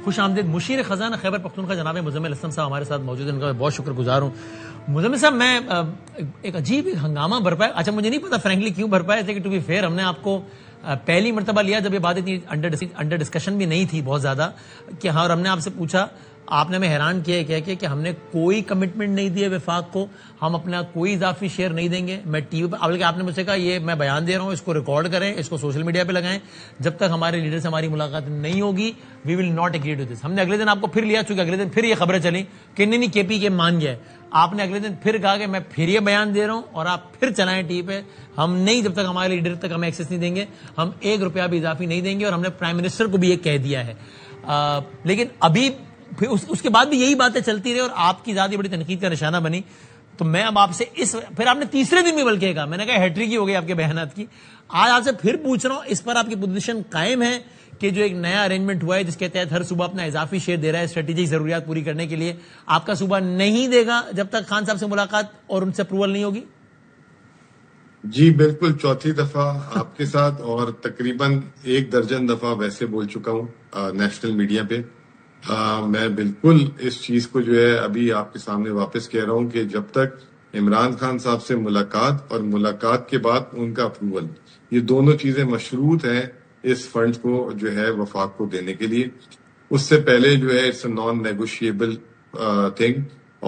خوش آمدید. مشیر خزانہ خیبر پختونخوا جناب مزمل اسلم صاحب ہمارے ساتھ موجود ہیں, ان کا میں بہت شکر گزار ہوں. مزمل صاحب, میں ایک عجیب ہنگامہ برپا ہے. اچھا, مجھے نہیں پتا فرینکلی کیوں برپا ہے, لیکن ٹو بی فیئر ہم نے آپ کو پہلی مرتبہ لیا جب یہ بات اتنی انڈر ڈسکشن بھی نہیں تھی بہت زیادہ, کہ ہاں, اور ہم نے آپ سے پوچھا, آپ نے ہمیں حیران کیا کہہ کہ ہم نے کوئی کمٹمنٹ نہیں دی ہے وفاق کو, ہم اپنا کوئی اضافی شیئر نہیں دیں گے. میں ٹی وی پہ, بلکہ آپ نے مجھ سے کہا یہ میں بیان دے رہا ہوں, اس کو ریکارڈ کریں, اس کو سوشل میڈیا پہ لگائیں, جب تک ہمارے لیڈر سے ہماری ملاقات نہیں ہوگی we will not agree to this. ہم نے اگلے دن آپ کو پھر لیا, چونکہ اگلے دن پھر یہ خبریں چلیں کہ نہیں کے پی کے مان گیا ہے. آپ نے اگلے دن پھر کہا کہ میں پھر یہ بیان دے رہا ہوں اور آپ پھر چلائیں ٹی وی پہ. ہم نہیں, جب تک ہمارے لیڈر تک ہمیں ایکسیس نہیں دیں گے ہم ایک روپیہ بھی اضافی نہیں دیں گے, اور ہم نے پرائم منسٹر کو بھی یہ کہہ دیا ہے. لیکن ابھی پھر اس کے بعد بھی یہی باتیں چلتی رہی اور آپ کی ذات بڑی تنقید کا نشانہ بنی. تو میں اب آپ سے پھر آپ نے تیسرے دن بھی بلکہ کہا, میں نے کہا ہیٹرک ہی ہو گئی آپ کے بیانات کی. آج آپ سے پھر پوچھ رہا ہوں, اس پر آپ کی پوزیشن قائم ہے کہ جو ایک نیا ارینجمنٹ ہوا ہے جس کے تحت ہر صوبہ اپنا اضافی شیئر دے رہا ہے اسٹریٹجک ضروریات پوری کرنے کے لیے, آپ کا صوبہ نہیں دے گا جب تک خان صاحب سے ملاقات اور ان سے اپروول نہیں ہوگی؟ جی بالکل, چوتھی دفعہ آپ کے ساتھ اور تقریباً 1 درجن دفعہ ویسے بول چکا ہوں نیشنل میڈیا پہ. میں بالکل اس چیز کو جو ہے ابھی آپ کے سامنے واپس کہہ رہا ہوں کہ جب تک عمران خان صاحب سے ملاقات اور ملاقات کے بعد ان کا اپروول, یہ دونوں چیزیں مشروط ہیں اس فنڈ کو جو ہے وفاق کو دینے کے لیے. اس سے پہلے جو ہے it's a non negotiable thing.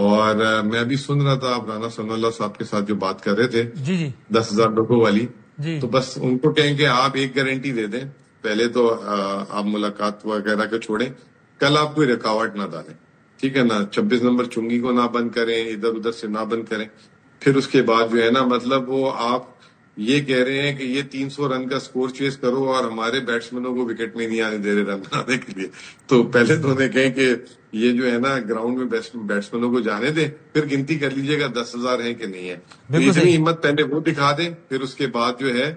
اور میں ابھی سن رہا تھا آپ رانا ثناء اللہ صاحب کے ساتھ جو بات کر رہے تھے 10,000 لوگوں والی, تو بس ان کو کہیں کہ آپ ایک گارنٹی دے دیں, پہلے تو آپ ملاقات وغیرہ کو چھوڑیں, کل آپ کوئی رکاوٹ نہ ڈالیں, ٹھیک ہے نا, 26 نمبر چنگی کو نہ بند کریں, ادھر ادھر سے نہ بند کریں. پھر اس کے بعد جو ہے نا, مطلب وہ آپ یہ کہہ رہے ہیں کہ یہ 300 رن کا سکور چیز کرو اور ہمارے بیٹسمینوں کو وکٹ میں نہیں آنے دے رہے رن بنانے کے لیے. تو پہلے تو انہیں کہیں کہ یہ جو ہے نا گراؤنڈ میں بیٹسمینوں کو جانے دیں, پھر گنتی کر لیجیے گا 10,000 ہیں کہ نہیں ہے. اتنی ہمت پہلے وہ دکھا دیں, پھر اس کے بعد جو ہے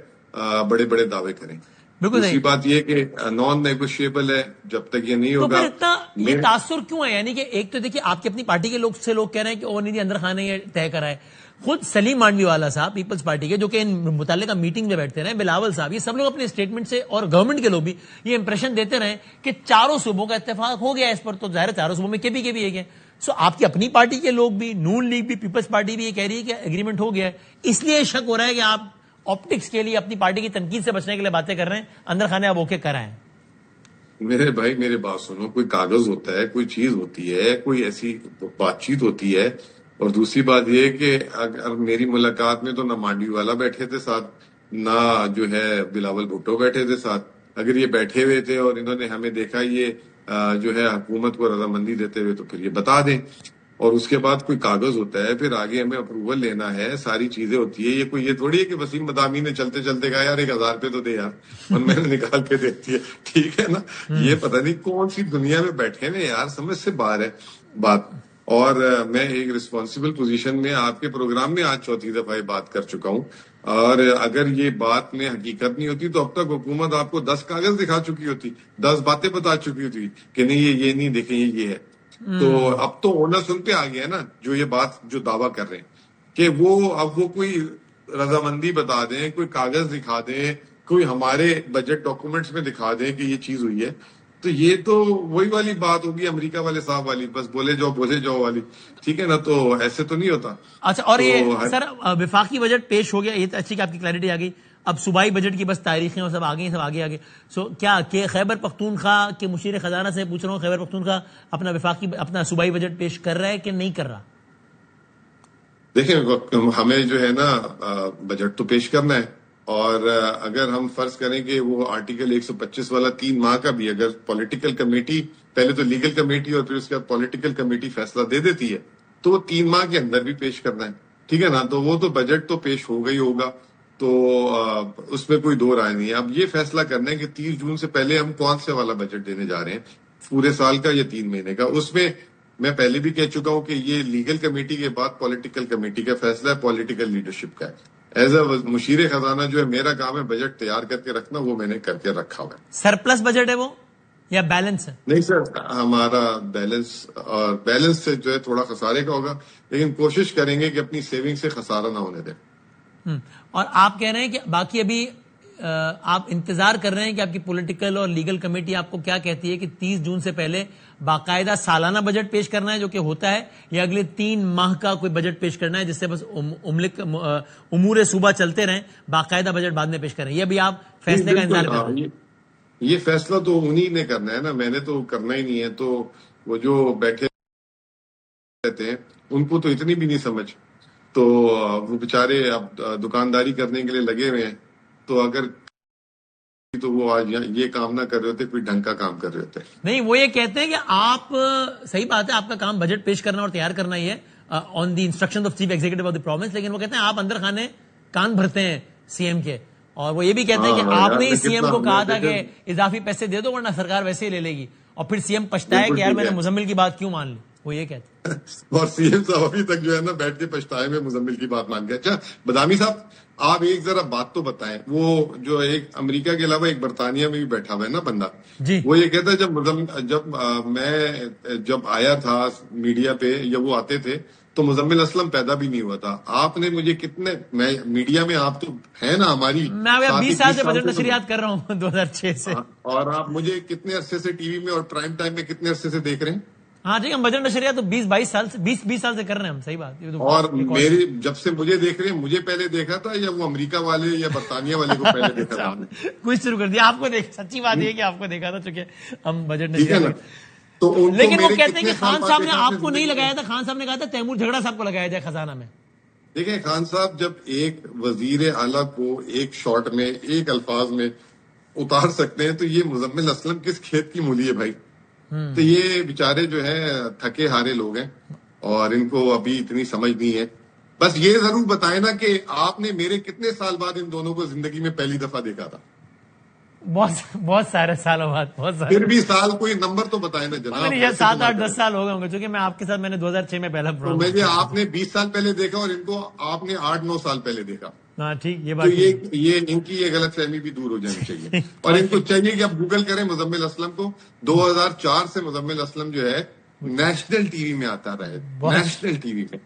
بڑے بڑے دعوے کریں. دوسری بات یہ کہ نان نیگوشیبل ہے, جب تک یہ نہیں ہوگا. تو پھر یہ تاثر کیوں ہے؟ یعنی کہ ایک تو دیکھیے آپ کی اپنی پارٹی کے لوگ کہہ رہے ہیں کہ او نہیں اندر خان نے یہ طے کرا ہے. خود سلیم مانڈوی والا صاحب پیپلز پارٹی کے جو کہ ان متعلقہ میٹنگ میں بیٹھتے رہے, بلاول صاحب, یہ سب لوگ اپنے اسٹیٹمنٹ سے اور گورنمنٹ کے لوگ بھی یہ امپریشن دیتے رہے کہ چاروں صوبوں کا اتفاق ہو گیا اس پر. تو ظاہر ہے چاروں صوبوں میں کے بھی ایک ہے. سو آپ کی اپنی پارٹی کے لوگ بھی, نون لیگ بھی, پیپلز پارٹی بھی یہ کہہ رہی ہے کہ اگریمنٹ ہو گیا ہے, اس لیے شک ہو رہا ہے کہ آپ آپٹکس کے لیے اپنی پارٹی کی تنقید سے بچنے کے لیے باتیں کر رہے ہیں, اندر خانے آپ اوکے کرائیں. میرے بھائی میرے بات سنو, کوئی کاغذ ہوتا ہے, کوئی چیز ہوتی ہے, کوئی ایسی بات چیت ہوتی ہے. اور دوسری بات یہ کہ اگر میری ملاقات میں تو نہ مانڈوی والا بیٹھے تھے ساتھ, نہ جو ہے بلاول بھٹو بیٹھے تھے ساتھ. اگر یہ بیٹھے ہوئے تھے اور انہوں نے ہمیں دیکھا یہ جو ہے حکومت کو رضامندی دیتے ہوئے, تو پھر یہ بتا دیں. اور اس کے بعد کوئی کاغذ ہوتا ہے, پھر آگے ہمیں اپروول لینا ہے, ساری چیزیں ہوتی ہے. یہ کوئی یہ تھوڑی ہے کہ وسیم مدامی نے چلتے چلتے کہا یار 1,000 روپے تو دے یار, اور میں نے نکال کے دیتی ہے, ٹھیک ہے نا. یہ پتہ نہیں کون سی دنیا میں بیٹھے ہوئے یار, سمجھ سے باہر ہے بات. اور میں ایک ریسپانسبل پوزیشن میں آپ کے پروگرام میں آج چوتھی دفعہ یہ بات کر چکا ہوں. اور اگر یہ بات میں حقیقت نہیں ہوتی تو اب تک حکومت آپ کو 10 کاغذ دکھا چکی ہوتی, 10 باتیں بتا چکی ہوتی کہ نہیں یہ نہیں دیکھیں یہ ہے. تو اب تو اونرس ان پہ آ گیا نا, جو یہ بات جو دعویٰ کر رہے ہیں کہ وہ کوئی رضامندی بتا دیں, کوئی کاغذ دکھا دیں, کوئی ہمارے بجٹ ڈاکومنٹس میں دکھا دیں کہ یہ چیز ہوئی ہے. تو یہ تو وہی والی بات ہوگی امریکہ والے صاحب والی, بس بولے جاؤ والی, ٹھیک ہے نا. تو ایسے تو نہیں ہوتا. اچھا, اور یہ سر وفاقی بجٹ پیش ہو گیا, یہ تو اچھی کہ آپ کی کلیئرٹی آ گئی. اب صوبائی بجٹ کی بس تاریخیں اور سب آگے. سو کیا کہ خیبر پختونخوا کے مشیر خزانہ سے پوچھ رہا ہوں, خیبر پختونخوا اپنا صوبائی بجٹ پیش کر رہا ہے کہ نہیں کر رہا؟ دیکھیں ہمیں جو ہے نا بجٹ تو پیش کرنا ہے, اور اگر ہم فرض کریں کہ وہ آرٹیکل 125 والا 3 ماہ کا بھی اگر پولیٹیکل کمیٹی, پہلے تو لیگل کمیٹی اور پھر اس کے بعد پولیٹیکل کمیٹی فیصلہ دے دیتی ہے, تو وہ 3 ماہ کے اندر بھی پیش کرنا ہے, ٹھیک ہے نا. تو وہ تو بجٹ تو پیش ہوگا ہی ہوگا, تو اس میں کوئی دو رائے نہیں ہے. اب یہ فیصلہ کرنا ہے کہ 30 جون سے پہلے ہم کون سے والا بجٹ دینے جا رہے ہیں, پورے سال کا یا 3 مہینے کا. اس میں پہلے بھی کہہ چکا ہوں کہ یہ لیگل کمیٹی کے بعد پولیٹیکل کمیٹی کا فیصلہ ہے, پولیٹیکل لیڈرشپ کا ہے. ایز اے مشیر خزانہ جو ہے میرا کام ہے بجٹ تیار کر کے رکھنا, وہ میں نے کر کے رکھا ہوا ہے. سرپلس بجٹ ہے وہ یا بیلنس ہے؟ نہیں سر, ہمارا بیلنس سے جو ہے تھوڑا خسارے کا ہوگا, لیکن کوشش کریں گے کہ اپنی سیونگ سے خسارہ نہ ہونے دیں. اور آپ کہہ رہے ہیں کہ باقی ابھی آپ انتظار کر رہے ہیں کہ آپ کی پولیٹیکل اور لیگل کمیٹی آپ کو کیا کہتی ہے کہ 30 جون سے پہلے باقاعدہ سالانہ بجٹ پیش کرنا ہے جو کہ ہوتا ہے, یا اگلے 3 ماہ کا کوئی بجٹ پیش کرنا ہے جس سے بس امور صوبہ چلتے رہیں, باقاعدہ بجٹ بعد میں پیش کریں؟ یہ بھی آپ فیصلے کا انتظار کر رہے ہیں؟ یہ فیصلہ تو انہی نے کرنا ہے نا, میں نے تو کرنا ہی نہیں ہے. تو وہ جو بیٹھے رہتے ہیں ان کو تو اتنی بھی نہیں سمجھ, تو وہ بےچارے اب دکانداری کرنے کے لیے لگے ہوئے ہیں. تو اگر تو وہ آج یہ کام نہ کر رہے ہوتے, کوئی ڈھنگ کا کام کر رہے ہوتے. نہیں, وہ یہ کہتے ہیں کہ آپ, صحیح بات ہے آپ کا کام بجٹ پیش کرنا اور تیار کرنا ہی ہے on the instruction of chief executive of the province, لیکن وہ کہتے ہیں آپ اندر خانے کان بھرتے ہیں سی ایم کے, اور وہ یہ بھی کہتے ہیں کہ آپ نے ہی سی ایم کو کہا تھا کہ اضافی پیسے دے دو ورنہ سرکار ویسے ہی لے لے گی, اور پھر سی ایم پچھتایا کہ یار میں نے مزمل کی بات کیوں مان لی, وہ یہ کہتے ہیں. اور سی ایم صاحب ابھی تک جو ہے نا بیٹھ کے پچھتائے میں مزمل کی بات مان گئے. اچھا بدامی صاحب, آپ ایک ذرا بات تو بتائیں, وہ جو ایک امریکہ کے علاوہ ایک برطانیہ میں بھی بیٹھا ہوا ہے نا بندہ, جی وہ یہ کہتا ہے جب آیا تھا میڈیا پہ, جب وہ آتے تھے تو مزمل اسلم پیدا بھی نہیں ہوا تھا. آپ نے مجھے میں میڈیا میں آپ تو ہے نا ہماری, میں 20 سال سے بجٹ نشریات کر رہا ہوں 2006 سے, اور آپ مجھے کتنے عرصے سے ٹی وی میں اور پرائم ٹائم میں کتنے عرصے سے دیکھ رہے ہیں؟ ہاں ٹھیک ہے, ہم بجٹ نشریات تو 20 سال سے کر رہے ہیں ہم, صحیح بات. اور میری جب سے مجھے دیکھ رہے ہیں, مجھے پہلے دیکھا تھا یا وہ امریکہ والے یا برطانیہ والے کو پہلے دیکھا تھا؟ کچھ شروع کر دیا آپ کو دیکھ, سچی بات یہ کہ آپ کو دیکھا تھا چونکہ ہم بجٹ نشریات. لیکن وہ کہتے ہیں کہ خان صاحب نے آپ کو نہیں لگایا تھا, خان صاحب نے کہا تھا تیمور جھگڑا صاحب کو لگایا جائے خزانہ میں. دیکھیں خان صاحب, جب ایک وزیر اعلیٰ کو ایک شارٹ میں ایک الفاظ میں اتار سکتے ہیں تو یہ مزمل اسلم کس کھیت کی مولی ہے بھائی. تو یہ بیچارے جو ہے تھکے ہارے لوگ ہیں اور ان کو ابھی اتنی سمجھ نہیں ہے. بس یہ ضرور بتائیں نا کہ آپ نے میرے کتنے سال بعد ان دونوں کو زندگی میں پہلی دفعہ دیکھا تھا؟ بہت سارے سالوں بعد, بہت سارے. پھر بھی سال کوئی نمبر تو بتائیں نا جناب. 7, 8, 10 سال ہو گئے ہوں گے, چونکہ میں آپ کے ساتھ میں نے 2006 میں پہلا پروگرام, مجھے آپ نے 20 سال پہلے دیکھا اور ان کو آپ نے 8-9 سال پہلے دیکھا. ہاں ٹھیک, یہ تو بات یہ ان کی یہ غلط فہمی بھی دور ہو جانی چاہیے. اور ان کو چاہیے کہ اب گوگل کریں مزمل اسلم کو. 2004 سے مزمل اسلم جو ہے نیشنل ٹی وی میں آتا رہے, نیشنل ٹی وی میں.